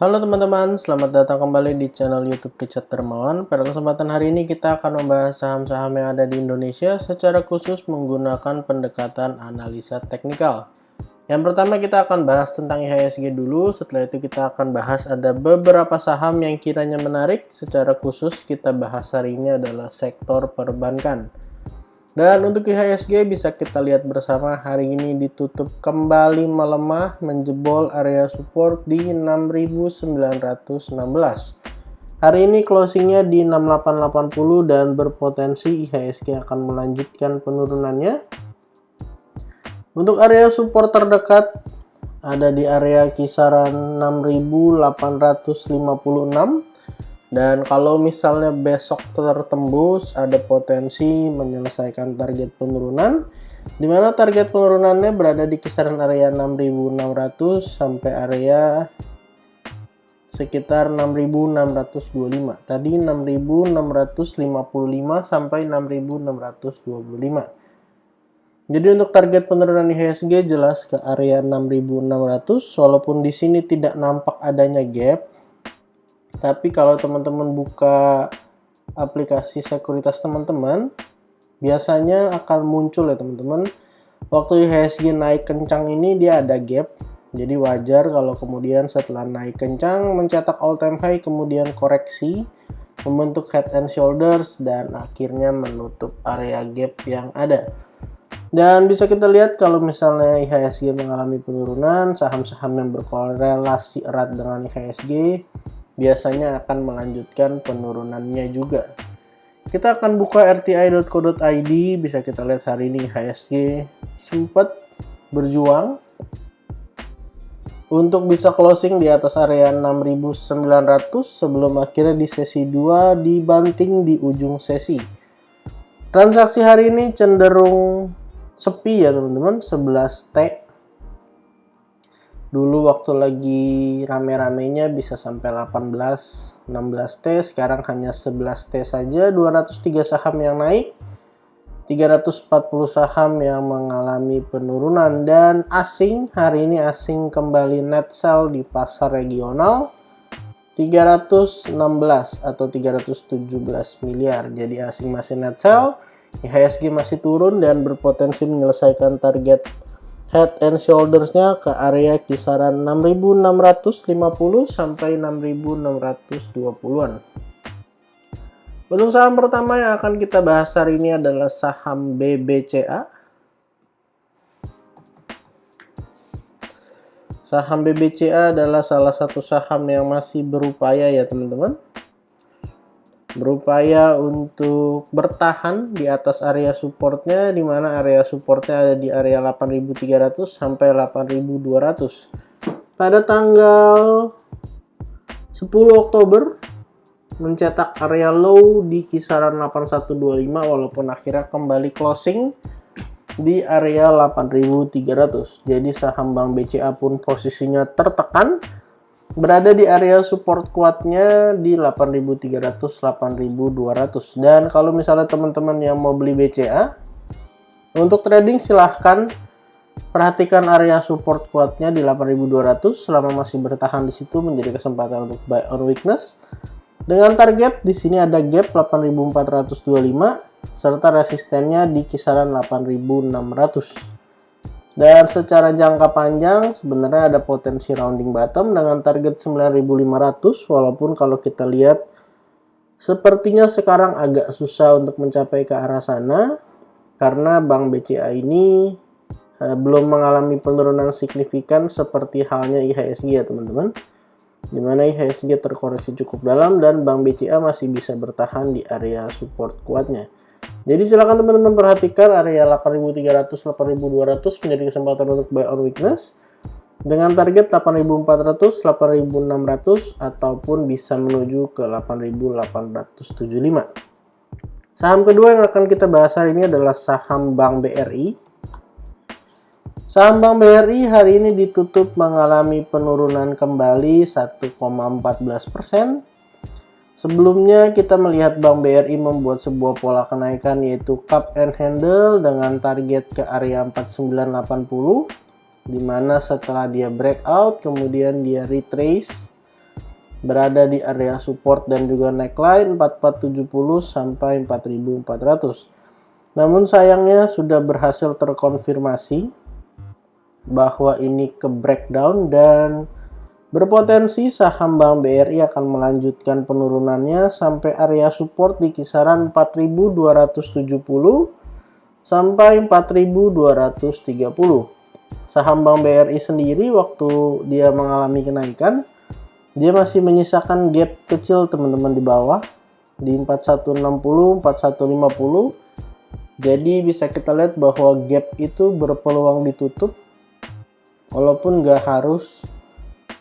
Halo teman-teman, selamat datang kembali di channel YouTube Richard Dermawan. Pada kesempatan hari ini kita akan membahas saham-saham yang ada di Indonesia secara khusus menggunakan pendekatan analisa teknikal. Yang pertama kita akan bahas tentang IHSG dulu, setelah itu kita akan bahas ada beberapa saham yang kiranya menarik. Secara khusus kita bahas hari ini adalah sektor perbankan. Dan untuk IHSG bisa kita lihat bersama hari ini ditutup kembali melemah menjebol area support di 6.916. Hari ini closingnya di 6880 dan berpotensi IHSG akan melanjutkan penurunannya. Untuk area support terdekat ada di area kisaran 6.856. Dan kalau misalnya besok tertembus, ada potensi menyelesaikan target penurunan, di mana target penurunannya berada di kisaran area 6.600 sampai area sekitar 6.625. Tadi 6.655 sampai 6.625. Jadi untuk target penurunan IHSG jelas ke area 6.600, walaupun di sini tidak nampak adanya gap. Tapi kalau teman-teman buka aplikasi sekuritas teman-teman, biasanya akan muncul ya teman-teman. Waktu IHSG naik kencang ini dia ada gap. Jadi wajar kalau kemudian setelah naik kencang mencetak all time high kemudian koreksi, membentuk head and shoulders dan akhirnya menutup area gap yang ada. Dan bisa kita lihat kalau misalnya IHSG mengalami penurunan, saham-saham yang berkorelasi erat dengan IHSG biasanya akan melanjutkan penurunannya juga. Kita akan buka rti.co.id, bisa kita lihat hari ini IHSG sempat berjuang untuk bisa closing di atas area 6.900 sebelum akhirnya di sesi 2 dibanting di ujung sesi. Transaksi hari ini cenderung sepi ya teman-teman, 11 T. Dulu waktu lagi rame-ramenya bisa sampai 18, 16 T, sekarang hanya 11 T saja, 203 saham yang naik, 340 saham yang mengalami penurunan, dan asing, hari ini asing kembali net sell di pasar regional, 316 atau 317 miliar, jadi asing masih net sell, IHSG masih turun dan berpotensi menyelesaikan target head and shoulders-nya ke area kisaran 6.650 sampai 6.620-an. Untuk saham pertama yang akan kita bahas hari ini adalah saham BBCA. Saham BBCA adalah salah satu saham yang masih berupaya ya teman-teman. Berupaya untuk bertahan di atas area supportnya, di mana area supportnya ada di area 8.300 sampai 8.200. Pada tanggal 10 Oktober mencetak area low di kisaran 8125 walaupun akhirnya kembali closing di area 8.300. Jadi saham Bank BCA pun posisinya tertekan, berada di area support kuatnya di 8.300 8.200. Dan kalau misalnya teman-teman yang mau beli BCA untuk trading, silahkan perhatikan area support kuatnya di 8.200. Selama masih bertahan di situ menjadi kesempatan untuk buy on weakness. Dengan target di sini ada gap 8.425 serta resistennya di kisaran 8.600. Dan secara jangka panjang sebenarnya ada potensi rounding bottom dengan target 9.500, walaupun kalau kita lihat sepertinya sekarang agak susah untuk mencapai ke arah sana karena Bank BCA ini belum mengalami penurunan signifikan seperti halnya IHSG ya teman-teman, dimana IHSG terkoreksi cukup dalam dan Bank BCA masih bisa bertahan di area support kuatnya. Jadi silakan teman-teman perhatikan area 8.300-8.200 menjadi kesempatan untuk buy on weakness dengan target 8.400, 8.600 ataupun bisa menuju ke 8.875. Saham kedua yang akan kita bahas hari ini adalah saham Bank BRI. Saham Bank BRI hari ini ditutup mengalami penurunan kembali 1,14%. Sebelumnya kita melihat Bank BRI membuat sebuah pola kenaikan yaitu cup and handle dengan target ke area 4980, dimana setelah dia breakout kemudian dia retrace berada di area support dan juga neckline 4470 sampai 4400. Namun sayangnya sudah berhasil terkonfirmasi bahwa ini ke breakdown dan berpotensi saham Bank BRI akan melanjutkan penurunannya sampai area support di kisaran 4270 sampai 4230. Saham Bank BRI sendiri waktu dia mengalami kenaikan, dia masih menyisakan gap kecil teman-teman di bawah di 4160, 4150. Jadi bisa kita lihat bahwa gap itu berpeluang ditutup walaupun nggak harus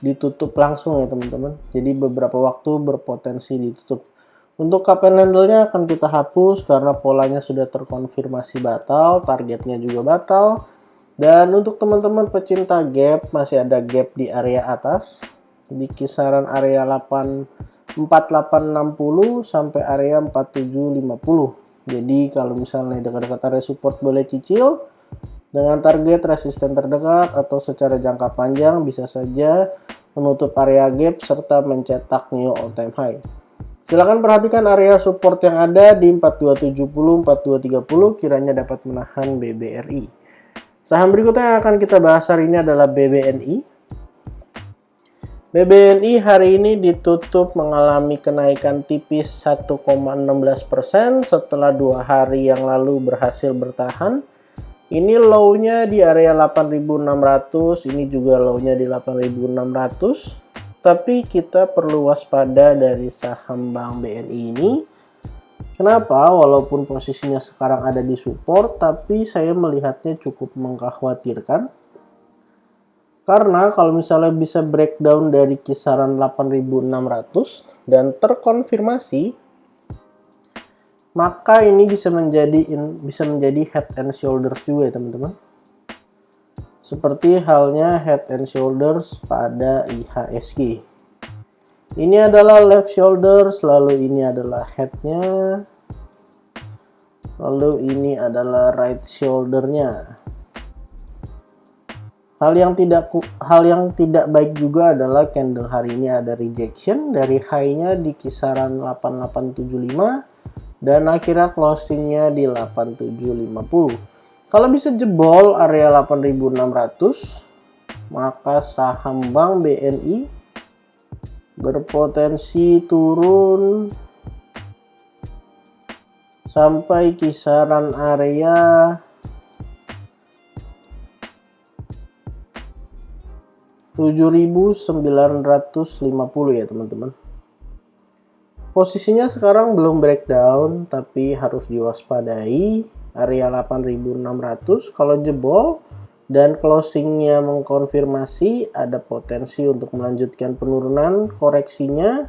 ditutup langsung ya teman-teman. Jadi beberapa waktu berpotensi ditutup. Untuk cup and handle-nya akan kita hapus karena polanya sudah terkonfirmasi batal, targetnya juga batal. Dan untuk teman-teman pecinta gap, masih ada gap di area atas di kisaran area 4860 sampai area 4750. Jadi kalau misalnya dekat-dekat area support boleh cicil dengan target resisten terdekat atau secara jangka panjang bisa saja menutup area gap serta mencetak new all time high. Silakan perhatikan area support yang ada di 4270, 4230 kiranya dapat menahan BBRI. Saham berikutnya yang akan kita bahas hari ini adalah BBNI. BBNI hari ini ditutup mengalami kenaikan tipis 1,16% setelah 2 hari yang lalu berhasil bertahan. Ini low-nya di area 8.600, ini juga low-nya di 8.600. Tapi kita perlu waspada dari saham Bank BNI ini. Kenapa? Walaupun posisinya sekarang ada di support, tapi saya melihatnya cukup mengkhawatirkan. Karena kalau misalnya bisa breakdown dari kisaran 8.600 dan terkonfirmasi, maka ini bisa menjadi head and shoulders juga ya teman-teman. Seperti halnya head and shoulders pada IHSG. Ini adalah left shoulders, lalu ini adalah headnya, lalu ini adalah right shouldernya. Hal yang tidak baik juga adalah candle hari ini ada rejection dari high-nya di kisaran 8875 dan akhirnya closing-nya di 8750. Kalau bisa jebol area 8600, maka saham Bank BNI berpotensi turun sampai kisaran area 7.950 ya teman-teman. Posisinya sekarang belum breakdown tapi harus diwaspadai area 8.600. Kalau jebol dan closingnya mengkonfirmasi ada potensi untuk melanjutkan penurunan koreksinya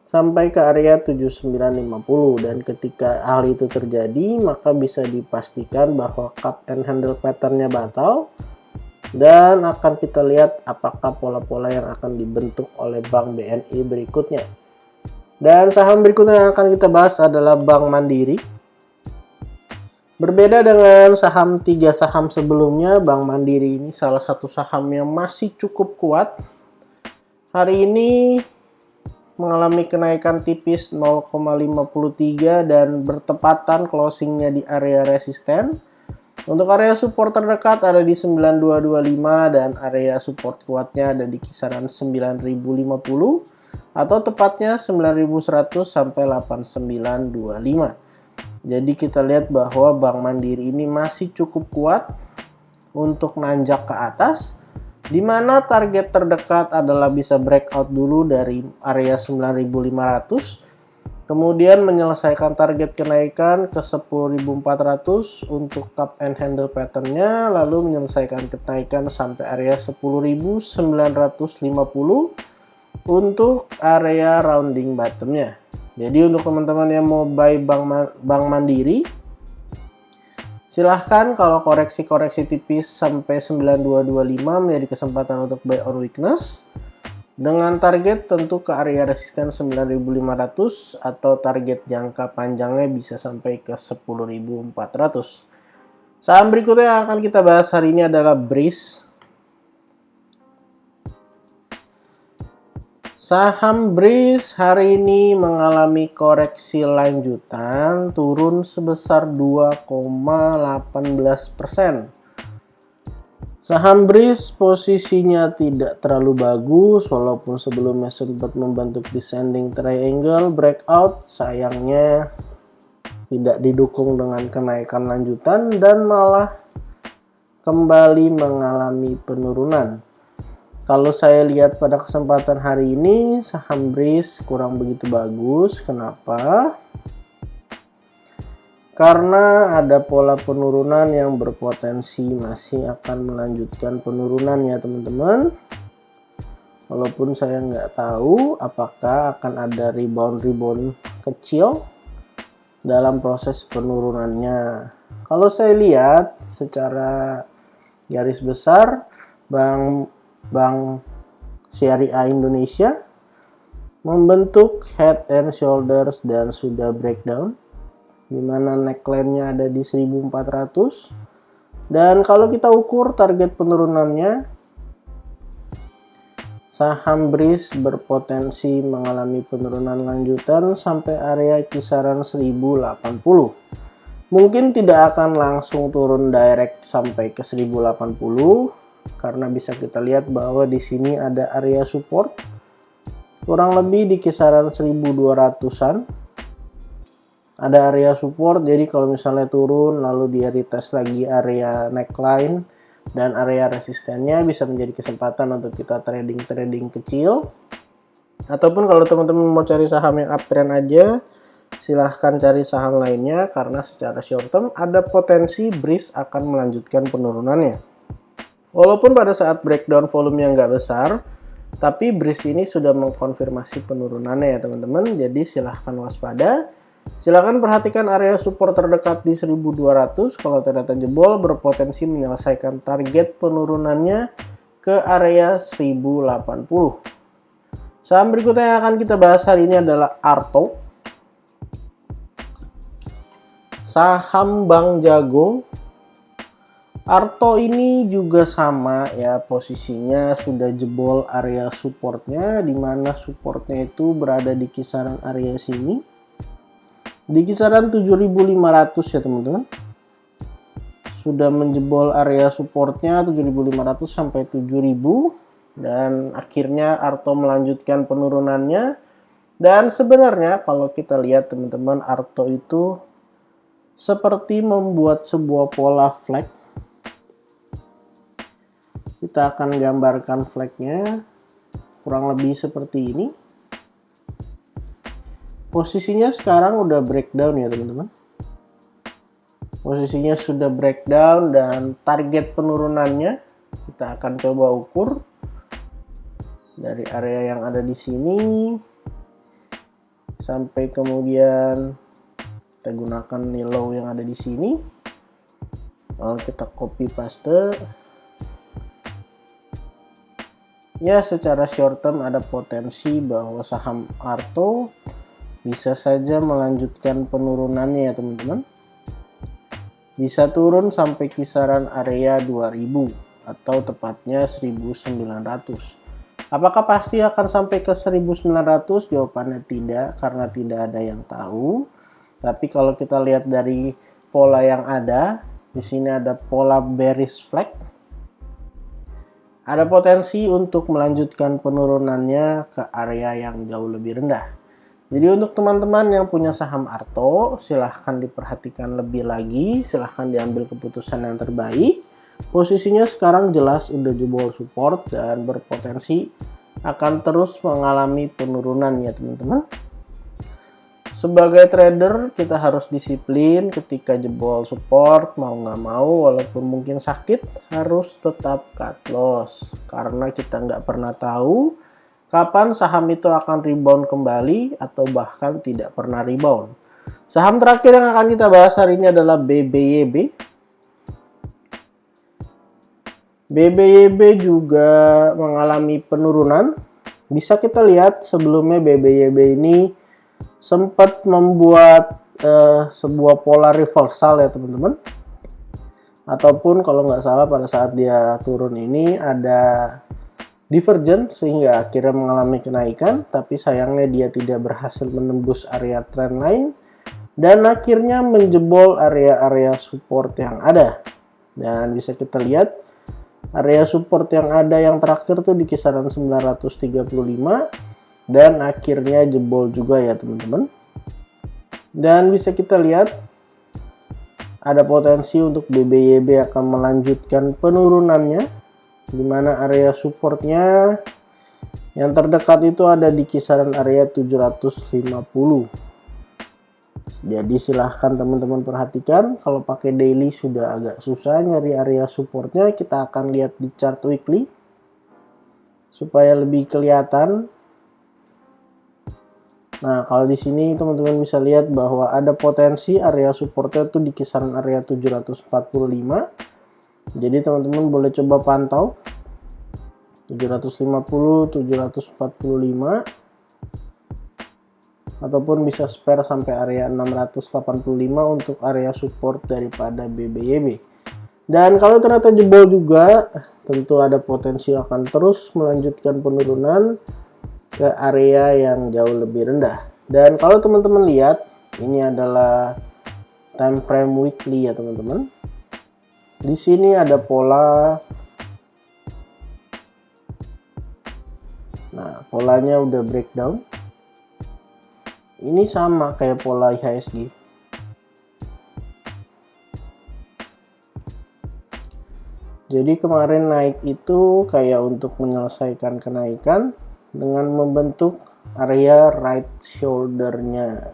sampai ke area 7950, dan ketika hal itu terjadi maka bisa dipastikan bahwa cup and handle patternnya batal. Dan akan kita lihat apakah pola-pola yang akan dibentuk oleh Bank BNI berikutnya. Dan saham berikutnya yang akan kita bahas adalah Bank Mandiri. Berbeda dengan saham 3 saham sebelumnya, Bank Mandiri ini salah satu saham yang masih cukup kuat. Hari ini mengalami kenaikan tipis 0,53 dan bertepatan closingnya di area resisten. Untuk area support terdekat ada di 9225 dan area support kuatnya ada di kisaran 9050 atau tepatnya 9100 sampai 8925. Jadi kita lihat bahwa Bank Mandiri ini masih cukup kuat untuk nanjak ke atas, di mana target terdekat adalah bisa breakout dulu dari area 9500. Kemudian menyelesaikan target kenaikan ke 10.400 untuk cup and handle patternnya, lalu menyelesaikan kenaikan sampai area 10.950 untuk area rounding bottomnya. Jadi untuk teman-teman yang mau buy Bank Mandiri, silahkan. Kalau koreksi-koreksi tipis sampai 9225 menjadi kesempatan untuk buy on weakness. Dengan target tentu ke area resisten 9.500 atau target jangka panjangnya bisa sampai ke 10.400. Saham berikutnya yang akan kita bahas hari ini adalah Breeze. Saham BRIS hari ini mengalami koreksi lanjutan, turun sebesar 2,18%. Saham BRIS posisinya tidak terlalu bagus, walaupun sebelumnya sempat membentuk descending triangle breakout, sayangnya tidak didukung dengan kenaikan lanjutan dan malah kembali mengalami penurunan. Kalau saya lihat pada kesempatan hari ini, saham BRIS kurang begitu bagus. Kenapa? Karena ada pola penurunan yang berpotensi masih akan melanjutkan penurunan ya teman-teman. Walaupun saya nggak tahu apakah akan ada rebound kecil dalam proses penurunannya. Kalau saya lihat secara garis besar, Bank Syariah Indonesia membentuk head and shoulders dan sudah breakdown, di mana neckline-nya ada di 1400. Dan kalau kita ukur target penurunannya, saham BRIS berpotensi mengalami penurunan lanjutan sampai area kisaran 1080. Mungkin tidak akan langsung turun direct sampai ke 1080. Karena bisa kita lihat bahwa di sini ada area support kurang lebih di kisaran 1200-an. Ada area support, jadi kalau misalnya turun lalu dia retest lagi area neckline dan area resistennya, bisa menjadi kesempatan untuk kita trading kecil. Ataupun kalau teman-teman mau cari saham yang uptrend aja, silahkan cari saham lainnya, karena secara short term ada potensi BRIS akan melanjutkan penurunannya. Walaupun pada saat breakdown volumenya nggak besar, tapi BRIS ini sudah mengkonfirmasi penurunannya ya teman-teman. Jadi silahkan waspada. Silahkan perhatikan area support terdekat di 1200. Kalau ternyata jebol, berpotensi menyelesaikan target penurunannya ke area 1080. Saham berikutnya yang akan kita bahas hari ini adalah Arto. Saham Bank Jago. Arto ini juga sama ya, posisinya sudah jebol area supportnya, di mana supportnya itu berada di kisaran area sini, di kisaran 7.500 ya teman-teman. Sudah menjebol area supportnya 7.500 sampai 7.000, dan akhirnya Arto melanjutkan penurunannya. Dan sebenarnya kalau kita lihat teman-teman, Arto itu seperti membuat sebuah pola flag. Kita akan gambarkan flagnya kurang lebih seperti ini. Posisinya sekarang udah breakdown ya teman-teman. Posisinya sudah breakdown dan target penurunannya kita akan coba ukur dari area yang ada di sini sampai kemudian kita gunakan low yang ada di sini. Lalu kita copy paste. Ya, secara short term ada potensi bahwa saham Arto bisa saja melanjutkan penurunannya ya teman-teman. Bisa turun sampai kisaran area 2000 atau tepatnya 1900. Apakah pasti akan sampai ke 1900? Jawabannya tidak, karena tidak ada yang tahu. Tapi kalau kita lihat dari pola yang ada, di sini ada pola bearish flag. Ada potensi untuk melanjutkan penurunannya ke area yang jauh lebih rendah. Jadi untuk teman-teman yang punya saham Arto, silahkan diperhatikan lebih lagi, silahkan diambil keputusan yang terbaik. Posisinya sekarang jelas udah jebol support dan berpotensi akan terus mengalami penurunan ya teman-teman. Sebagai trader kita harus disiplin ketika jebol support, mau nggak mau walaupun mungkin sakit harus tetap cut loss, karena kita nggak pernah tahu kapan saham itu akan rebound kembali atau bahkan tidak pernah rebound. Saham terakhir yang akan kita bahas hari ini adalah BBYB. BBYB juga mengalami penurunan. Bisa kita lihat sebelumnya BBYB ini sempat membuat sebuah pola reversal ya teman-teman. Ataupun kalau nggak salah pada saat dia turun ini ada divergent sehingga akhirnya mengalami kenaikan, tapi sayangnya dia tidak berhasil menembus area trendline dan akhirnya menjebol area-area support yang ada. Dan bisa kita lihat area support yang ada yang terakhir tuh di kisaran 935 dan akhirnya jebol juga ya teman-teman. Dan bisa kita lihat ada potensi untuk BBYB akan melanjutkan penurunannya, di mana area supportnya yang terdekat itu ada di kisaran area 750. Jadi silahkan teman-teman perhatikan, kalau pakai daily sudah agak susah nyari area supportnya. Kita akan lihat di chart weekly supaya lebih kelihatan. Nah, kalau di sini teman-teman bisa lihat bahwa ada potensi area supportnya itu di kisaran area 745. Jadi teman-teman boleh coba pantau 750, 745 ataupun bisa spare sampai area 685 untuk area support daripada BBYB. Dan kalau ternyata jebol juga, tentu ada potensi akan terus melanjutkan penurunan ke area yang jauh lebih rendah. Dan kalau teman-teman lihat, ini adalah time frame weekly ya teman-teman. Di sini ada pola. Nah, polanya udah breakdown. Ini sama kayak pola IHSG. Jadi kemarin naik itu kayak untuk menyelesaikan kenaikan dengan membentuk area right shoulder-nya.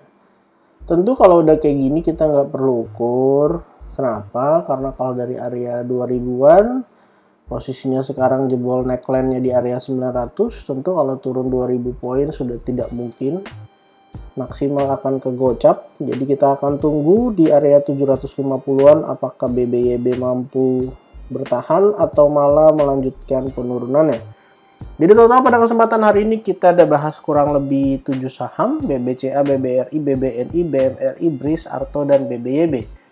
Tentu kalau udah kayak gini kita nggak perlu ukur. Kenapa? Karena kalau dari area 2000-an, posisinya sekarang jebol neckline-nya di area 900, tentu kalau turun 2000 poin sudah tidak mungkin. Maksimal akan kegocap. Jadi kita akan tunggu di area 750-an apakah BBYB mampu bertahan atau malah melanjutkan penurunannya. Jadi total pada kesempatan hari ini kita udah bahas kurang lebih 7 saham, BBCA, BBRI, BBNI, BMRI, BRIS, Arto, dan BBYB.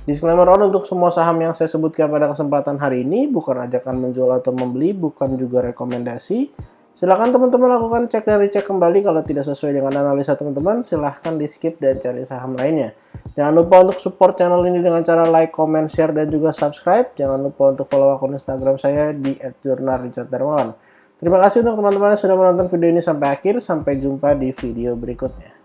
Disclaimer on, untuk semua saham yang saya sebutkan pada kesempatan hari ini bukan ajakan menjual atau membeli, bukan juga rekomendasi. Silahkan teman-teman lakukan cek dan recheck kembali. Kalau tidak sesuai dengan analisa teman-teman, silahkan di skip dan cari saham lainnya. Jangan lupa untuk support channel ini dengan cara like, comment, share, dan juga subscribe. Jangan lupa untuk follow akun Instagram saya di @jurnalricharddarmawan. Terima kasih untuk teman-teman yang sudah menonton video ini sampai akhir. Sampai jumpa di video berikutnya.